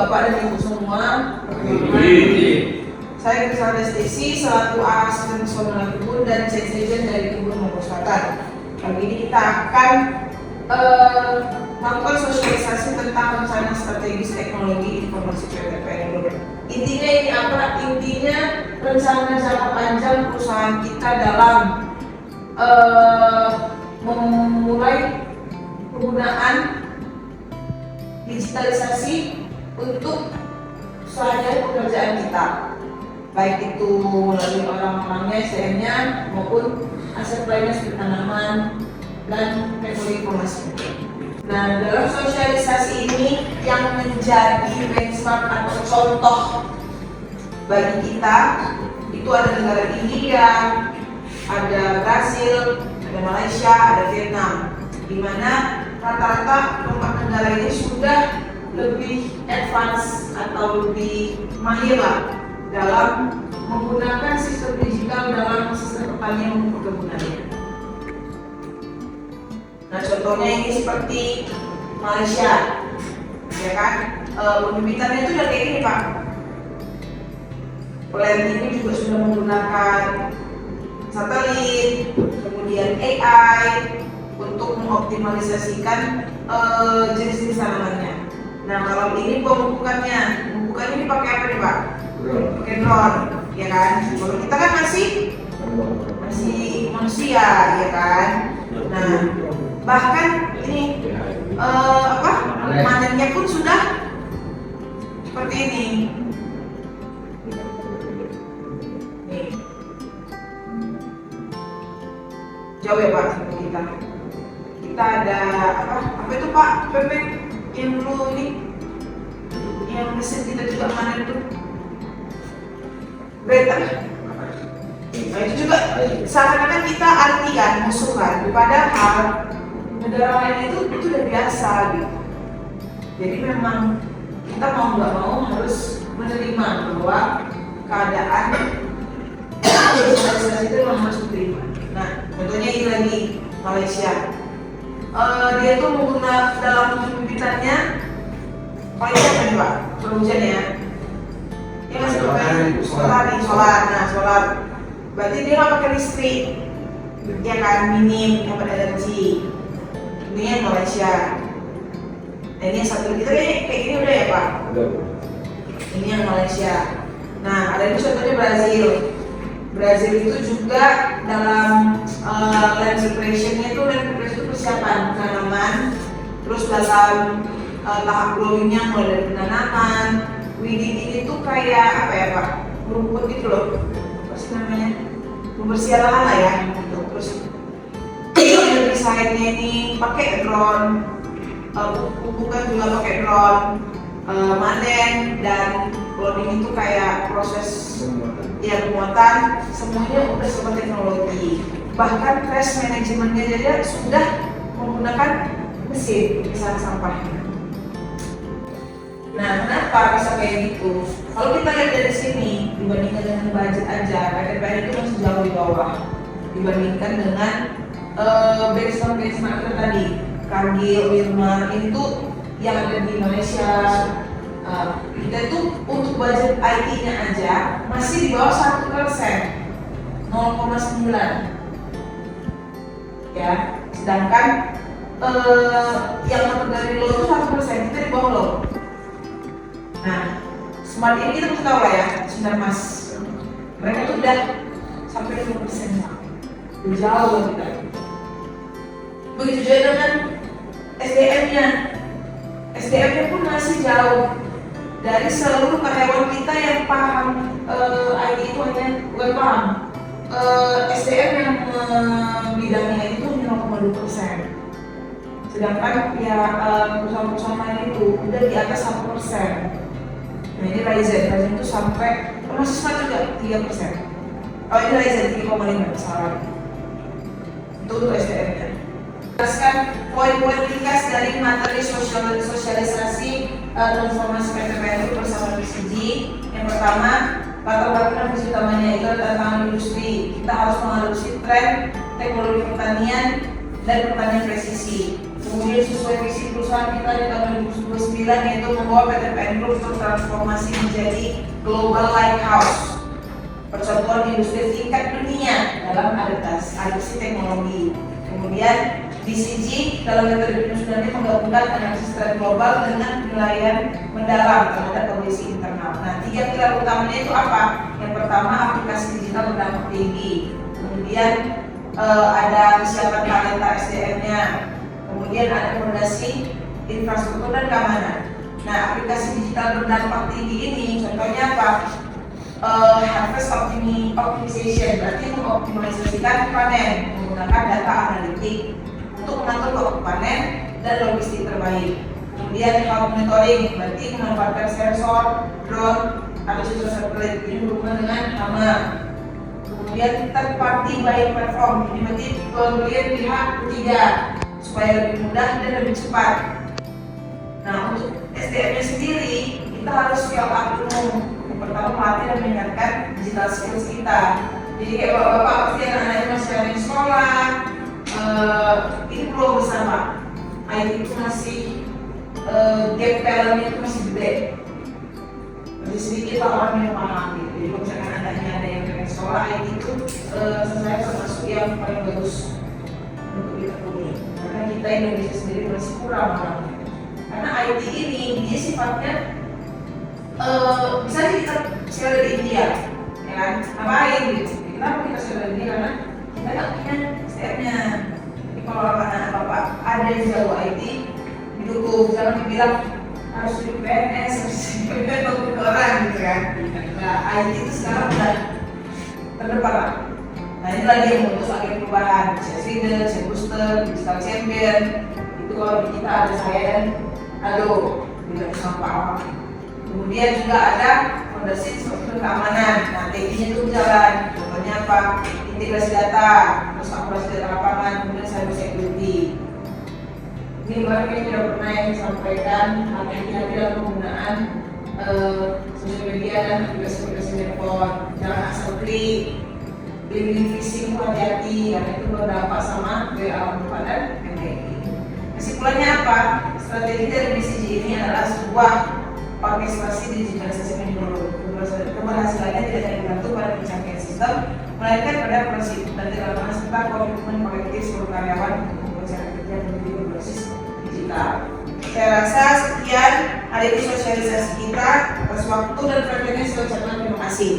Bapak dan Ibu semua. Saya Krisna Destisi selaku asisten personal kebun dan change agent dari Kebun Mampang Selatan. Kali ini kita akan melakukan sosialisasi tentang rencana strategis teknologi informasi PTPN. Intinya ini apa? Intinya rencana jangka panjang perusahaan kita dalam memulai penggunaan digitalisasi untuk sehari-hari pekerjaan kita, baik itu melalui orang-orangnya, SDM-nya maupun aset lainnya seperti tanaman dan teknologi informasi. Nah, dalam sosialisasi ini yang menjadi benchmark atau contoh bagi kita itu ada negara India, ada Brasil, ada Malaysia, ada Vietnam, di mana rata-rata keempat negara ini sudah lebih advance atau lebih mahir lah dalam menggunakan sistem digital dalam sistem pertanian perkebunannya. Nah, contohnya ini seperti Malaysia, ya kan? Pembibitannya itu udah kayak gini, Pak. Planting ini juga sudah menggunakan satelit, kemudian AI untuk mengoptimalisasikan jenis-jenis tanamannya. Nah, kalau ini pemupukannya ini pakai apa nih, Pak? Pakai drone, ya kan? Kalau kita kan masih manusia, ya kan? Nah, bahkan ini panennya pun sudah seperti ini. Nih. Jauh ya, Pak, sama kita. Kita ada apa itu, Pak? Pepek yang dulu ini, yang mesin kita juga panen itu. Nah, itu juga seakan-akan kita artikan musuhan, padahal negara lain itu udah biasa gitu. Jadi memang kita mau nggak mau harus menerima bahwa keadaan digitalisasi itu memang harus diterima. Nah, contohnya ini lagi Malaysia. Dia tuh menggunakan dalam pembibitannya paling apa nih, Pak? Hujan ya? Dia masih pakai solar. Nah, solar. Berarti dia nggak pakai listrik, ya kan? Minim dapat energi. Ini yang Malaysia. Nah, ini yang satu kita kayak gini udah ya, Pak? Ini yang Malaysia. Nah, ada ini contohnya Brazil. Brazil itu juga dalam land preparation-nya itu persiapan tanaman, terus dalam tahap growing-nya mulai dari penanaman, weeding ini tuh kayak apa ya, Pak? Rumput gitu loh, apa sih namanya? Pembersihan lahan lah ya, gitu. Terus desainnya ini pakai drone, pupukan juga pakai drone, manen dan loading itu kayak proses pemuatan, semuanya udah sama teknologi. Bahkan trash manajemennya aja sudah menggunakan mesin pemisahan sampahnya. Nah, kenapa bisa kayak gitu? Kalau kita lihat dari sini, dibandingkan dengan budget aja, PTPN itu masih jauh di bawah dibandingkan dengan benchmark kita tadi, Cargill, Wilmar, itu yang ada di Malaysia. Kita itu untuk budget IT-nya aja masih di bawah 1%, 0,9. Ya, sedangkan yang dapat dari lo itu 1%, kita di bawah lo. Nah, smart ini kita mesti tahu lah ya, Sinar Mas. Mereka tuh udah sampai 5%, jauh kita. Begitu juga dengan SDM-nya. SDM-nya pun masih jauh dari seluruh karyawan kita yang paham IT itu hanya bukan paham. SDM yang bidangnya itu 0,2%. Sedangkan ya perusahaan-perusahaan lain itu udah di atas 1%. Nah, ini Ryzen itu sampai masih smart juga 3%. Oh, ini Ryzen 3,5 salah. Itu untuk SDM-nya. Jelaskan poin-poin ringkas dari materi sosialisasi transformasi PTPN itu bersama BCG. Yang pertama, latar belakang visi utamanya itu adalah tantangan industri. Kita harus mengadopsi tren teknologi pertanian dan pertanian presisi. Kemudian sesuai visi perusahaan kita di tahun 2029 yaitu membawa PT PN Group bertransformasi menjadi global lighthouse, percontohan industri tingkat dunia dalam adopsi teknologi. Kemudian BCG dalam metode bisnis nanti menggabungkan analisis tren global dengan penilaian mendalam terhadap kondisi internal. Nah, 3 pilar utamanya itu apa? Yang pertama, aplikasi digital berdampak tinggi. Kemudian ada kesiapan talenta SDM-nya. Kemudian ada fondasi infrastruktur dan keamanan. Nah, aplikasi digital berdampak tinggi ini contohnya apa? Harvest optimization, berarti mengoptimalisasikan panen menggunakan data analitik untuk mengatur waktu panen dan logistik terbaik. Kemudian cloud monitoring, berarti memanfaatkan sensor, drone, atau sistem satelit ini berhubungan dengan hama. Kemudian third party buying platform, ini berarti pembelian pihak ketiga supaya lebih mudah dan lebih cepat. Nah, untuk SDM-nya sendiri kita harus skill up dulu. Yang pertama melatih dan meningkatkan digital skills kita. Jadi kayak bapak-bapak pasti anak-anaknya masih ada di sekolah. Ini perlu bersama. IT itu masih gap talentnya itu masih gede. Masih sedikit orang yang paham gitu. Jadi kalau misalkan anaknya ada yang pengen sekolah IT itu, saya termasuk yang paling bagus untuk ditekuni. Karena kita Indonesia sendiri masih kurang orangnya. Karena IT ini dia sifatnya bisa kita share dari India, ya kan? Ngapain gitu? Kenapa kita share dari India? Karena kita nggak punya SDM-nya. Jadi kalau anak bapak ada yang jago IT, didukung, jangan dibilang harus jadi PNS, harus jadi orang gitu kan? Nah, IT itu sekarang udah terdepan lah. Nah, ini lagi yang untuk agen perubahan, CS Leader, CS Booster, Digital Champion. Itu kalau di kita ada saya dan Ado, tidak sampai awal. Kemudian juga ada fondasi struktur keamanan. Nah, TI-nya itu jalan. Contohnya apa? Integrasi data, terus akurasi data lapangan, kemudian cyber security. Ini kemarin sudah pernah yang disampaikan hati-hati dalam penggunaan sosial media dan aplikasi-aplikasi handphone. Jangan asal klik, link phishing hati-hati karena itu berdampak sama WA dan MTI. Kesimpulannya apa? Strategi dari BCG ini adalah sebuah orkestrasi digitalisasi menyeluruh. Keberhasilannya tidak hanya dibantu pada pencapaian sistem, melainkan pada prinsip dan dilakukan serta komitmen kolektif seluruh karyawan untuk membuat cara kerja menjadi berbasis digital. Saya rasa sekian hari ini sosialisasi kita. Atas waktu dan perhatiannya saya ucapkan terima kasih.